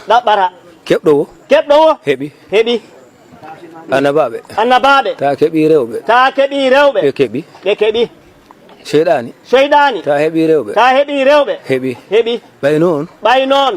ɗaɓɓata keɓɗo o heɓi annabaɓe ta keɓi rewɓe ɓe keɓi seyɗani ta heɓi rewɓe heɓi ɓay noon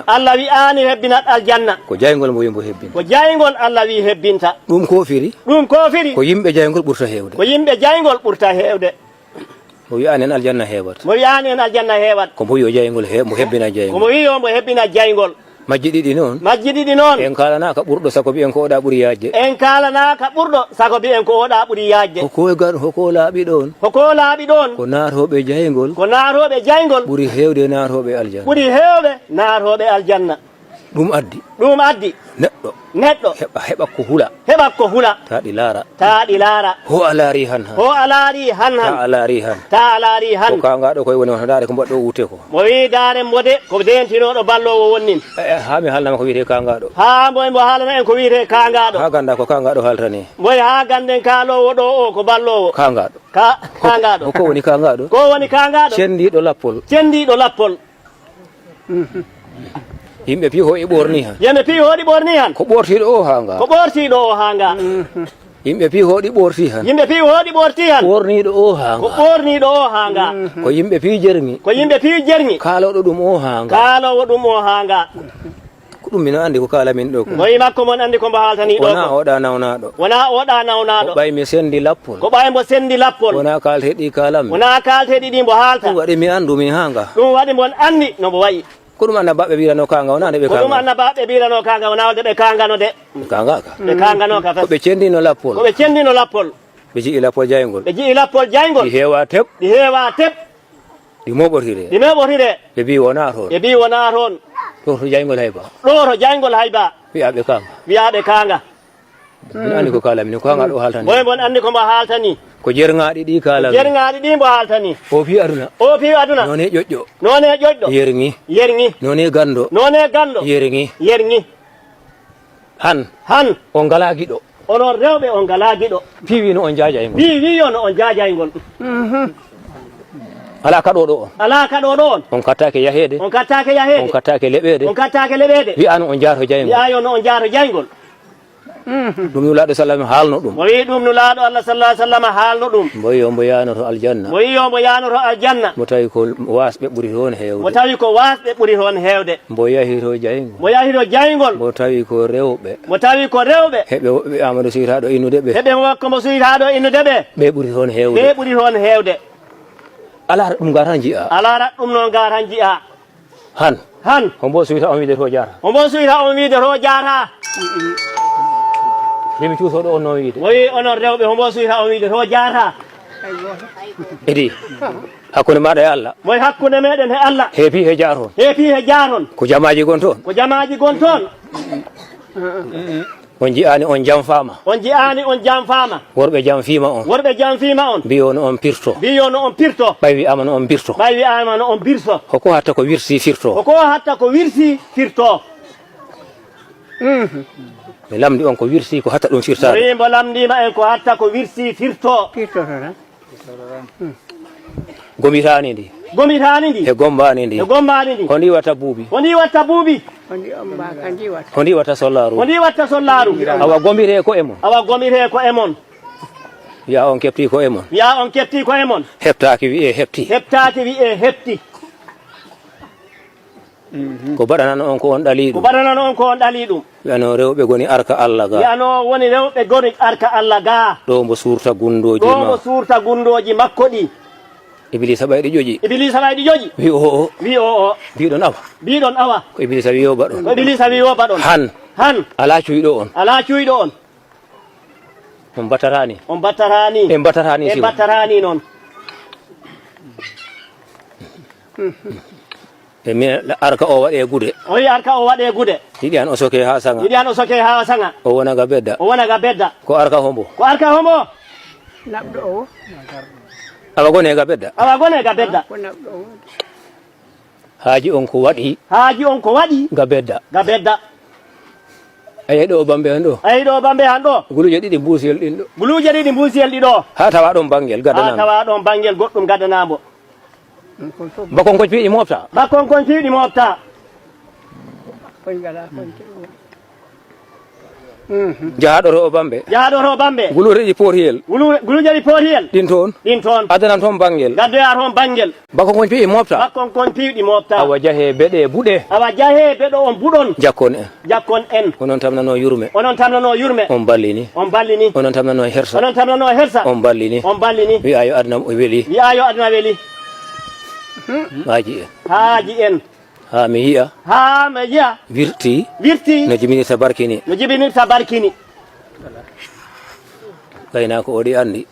Allah wi'ani hebbina aljanna ko jaygol mo yimbo hebbina ko jaygol Allah wi hebbinta ɗum kofiri ko yimɓe jaygol ɓurta hewde mo wi'ani en aljanna heewat ko mo wi o jaygol mo hebbina jaygol majji ɗiɗi noon en kalana ka ɓurɗo sago bi en ko oɗa ɓuuri yaajde hoko laaɓi ɗon ko naatoɓe jaygol ɓuuri hewde naatoɓe aljanna ɗum addi neɗɗo heɓa ko hula taɗi laara ho a laari han ta a laari han ko kangaɗo koye woni hono daare ko mbaɗɗo wute ko mo wi daare mbode ko dentinoɗo ballowo wonnin ha mi haalnama ko wiyete kangaɗo ha mo haalana en ko wiyete kangaɗo ha ganda ko kangaɗo haaltani moy ha ganden kalowo ɗo o ko ballowo kangaɗo ko woni kangaɗo cendiɗo lappol yimɓe pi hoɗi ɓorni han ko ɓortiɗo o ha nga yimɓe pi hoɗi ɓorti han ɓorniɗo o ha nga ko yimɓe pi jermi kalowo ɗum o ha nga ko ɗum mino andi ko kala min ɗo ko moyi makko mon andi ko mbo haaltani ɗo wona oɗa nawnaɗo ko ɓay mo sendi lappol wona kalteɗi ɗi mbo haalta ɗum waɗi mi andumi ha nga ɗum waɗi mon andi no mbo wayi ko ɗum annabaɓe wirano kanga wona nde ɓe ɓe kangano de ɓe kanganoka ko ɓe cendino lappol ɓe ji'i lappol jaygol ɗi heewa teb ɗi moɓotire ɓe mbi wona toon ɗo to jaygol hayba wiyaɓe kanga min andi ko kalamini ko kanga ɗo haaltani moy mon andi komo haaltani ko jergaɗi ɗi kalami ɗi mbo haaltani o fi aduna none ƴoƴƴo yergi none gando yergi han on ngala giɗo onon rewɓe on ngala giɗo piwi no on jajaygol ala kaɗo ɗo on on kattake yahede on kattake leɓede wiyano on jaato jaygol ɗum nulaɗo sallam haalno ɗum mo wi ɗum nulaɗo Allah sallallahu alaihi wasallam haalno ɗum mo wi omo yanoto aljanna mo tawi ko wasɓe ɓuuri toon hewde mo yahito jaygol mo tawi ko rewɓe heɓe woɓɓe Amadou suytaɗo innude ɓe ɓe ɓuuri toon hewde alara ɗum ga tan jiya han hombo suyta on wiide to jara yimi cuusoɗo on noon wiide woyi onon rewɓe hombo suyta on wiide to jara idi hakkude maɗa e Allah moy hakkude meɗen e Allah heepi he jaaron ko jamaji gon toon on ji'ani on jamfama worɓe jamfima on mbiyo no on pirto ɓay wi'ama no on birto hoko hatta ko wirsi firto mi lamdi on ko wirsi ko hatta ɗum firtade mbo lamdima en ko hatta ko wirsi firto gomitani ndi e gombani ndi ko ndi watta buubi ko ndi watta sollaru awa gomire ko e mon ya on kepti ko e mon heɓtaki wi'e hefti ko baɗanano on ko on ɗali ɗum wiyano rewɓe goni arka Allah ga ɗo mbo surta gundoji makko ɗi Iblisa ɓayɗi ƴoƴi wi o mbiɗon awa ko Iblisa wi yo baɗon han ala cuyɗo on on battarani e battarani noon e mi arka o waɗe gude yiɗi an o soke ha sanga o wona ga bedda ko arka hombo labɗo o awa gone ga bedda haaji on ko waɗi ga bedda ayi ɗo bambe han ɗo guluje ɗiɗi mbusiyel ɗin ɗo ha tawa ɗon bangel goɗɗum gadanamo bakon kon piiɗi mofta Pengala ponte. Jahaɗo bambe gulureji poriyel gulureji poriyel ɗin toon adanan toon banguel gaddoya toon banguel bakko kon piiɗi mofta awa jahe beɗe buɗe on buɗon jakkon en onon tamnano yurme on ballini onon tamnano hersa on ballini wi'a yo aduna weeli haaji en ha mi yi'a wirti no jibinirta barkini gaynako oɗi andi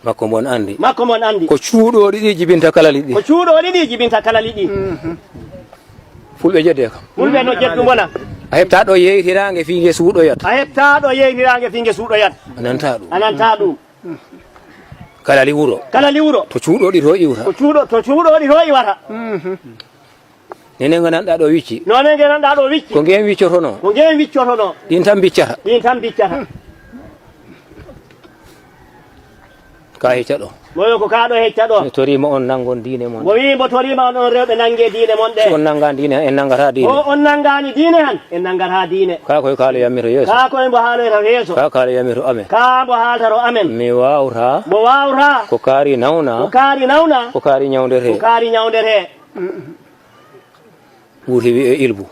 makko mon andi ko cuuɗoɗi ɗi jibinta kala liɗɗi fulɓe jedde kam fulɓe no jeddu gona a heɓta ɗo yeytirange fiinge suuɗoyat ananta ɗum kalali wuro to cuuɗoɗi to iwata nene gandanɗa ɗo wicci ko ngeen wiccotono ɗin tan biccata ka hecca ɗo moyo ko kaɗo hecca ɗo torima on nangon diine mon mo wi mo torima on rewɓe nangue diine mon ɗe on nanga diine en nangata diine on nangani diine han en nangata diine ka koye kaalo yammito yeeso ka kaalo yammito amen ka mbo haaltaro amen mi wawta mo wawta ko kaari nawna ko kaari ñawdete ɓuuti wi'e ilbu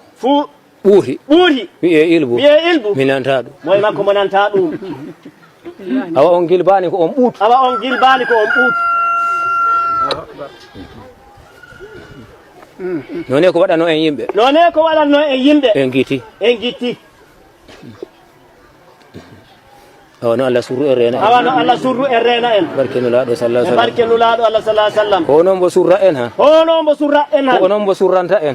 ɓuuti wi'e ilbu mi nanta ɗum moye makko mo nanta ɗum awa on gilbani ko on ɓuutu none ko waɗano en yimɓe en gitti awano Allah surru en rena en barkenulaɗo sallallahu alaihi wasallam ko onon mo surra en han ko onon mo surranta en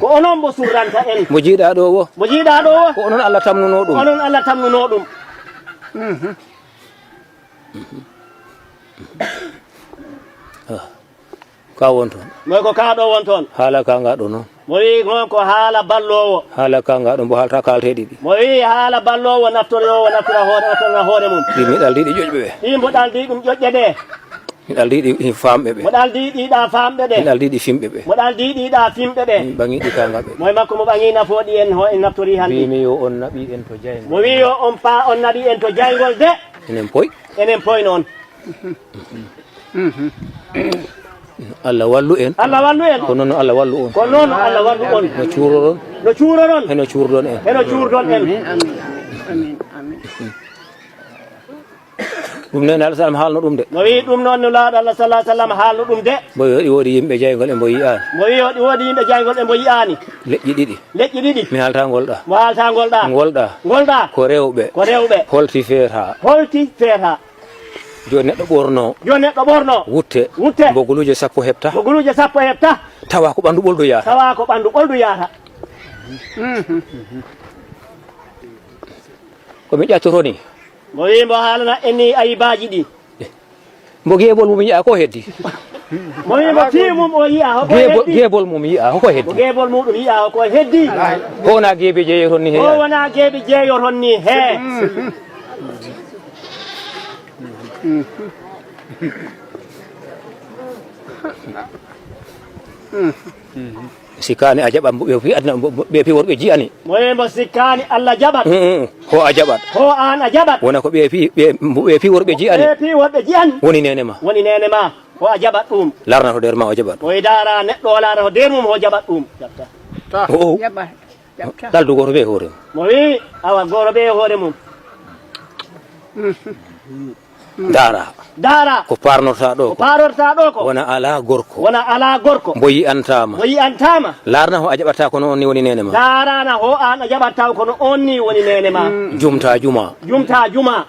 mo jiiɗa ɗo wo ko onon Allah tamnuno ɗum ka won toon moy ko kaɗo won toon haala ka ngaɗo noon mo wi gon ko haala ballowo haala ka ngaɗo mbo haalta kalteɗi ɗi mo wi haala ballowo naftira hoore mum ɗi mi ɗaldiɗi ƴoƴɓe ɓe ɗi mbo ɗaldi ɗum ƴoƴƴe ɗe mi ɗaldiɗi famɓe ɓe mo ɗaldiɗiɗa famɓe ɗe mi ɗaldiɗi fimɓe ɓe mo ɗaldiɗiɗa fimɓe ɓe mi ɓaŋiɗi ka ngaɓe moye makko mo ɓaŋi nafoɗi en ho en naftori hande mbimi yo on naɓi en to jaygol mo wi yo on naɓi en to jaygol de enen poy noon Allah wallu en ko noon Allah wallu on no cuuroron heno cuurdon en ɗum nene Allah sallam haalno ɗum de mo wi ɗum noon no laaɗo Allah sallallahu alaihi wasallam haalno ɗum de mo wi woodi yimɓe jaygol e mbo yi'ani leƴƴi ɗiɗi mi haalta ngolɗa ko rewɓe holti feeta joni neɗɗo ɓorno wutte bogoluje sappo heɓta tawa ko ɓandu ɓoldu yahata komi ƴattoto ni mo wi mbo haalana en ni ayibaji ɗi mbo geebol mum yiya ko heddi mo wi mbo timum o yiya geebol mum yiya hoko heddi geebol muɗum yiya hoko heddi ho wona geebi jeeyoton ni he sikani a jaɓat ɓe pi worɓe jiyani moye mbo sikkani Allah jaɓat ho a jaɓat an a jaɓat wona ko ɓe pi worɓe jiyani woni nene ma ho a jaɓat ɗum larna to nder ma o jaɓat oye dara neɗɗo o lara to nder mum ho jaɓat ɗum ɗaldu goto ɓe hoore mum mo wi awa goto ɓe hoore mum dara ko parnorta ɗo ko wona ala gorko mbo yi'antama larna ho a jaɓatta kono on ni woni nene ma darana ho an a jaɓatta kono on ni woni nene ma jumta juma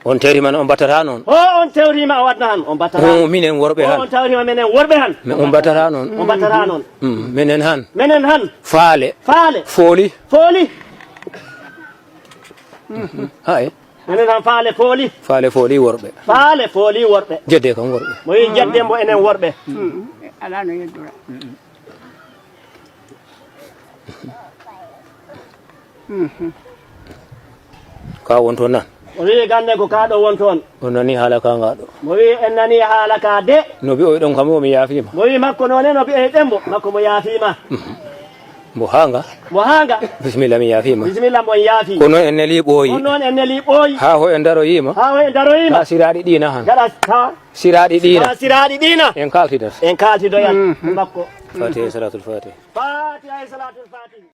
on tewrima on battata noon on tewrima o wadna han on battata minen worɓe han on tawrima minen worɓe han on battata noon minen han faale fooli hay minen han faale fooli worɓe jedde kam worɓe mo wi jedde mbo enen worɓe ala no yeddura ka won toon nan o wi gande ko ka do won ton o nani hala ka ngado mo wi en nani hala ka de no bi o don kam o mi yafima mo wi makko non no bi e dembo makko mo yafima mo hanga bismillah mi yafima bismillah mo yafi kono en neli boyi non en neli boyi ha ho en daro yima ka siradi dina han gada ta siradi dina en kalti do yan makko fatiha salatul fatiha fatiha salatul fatiha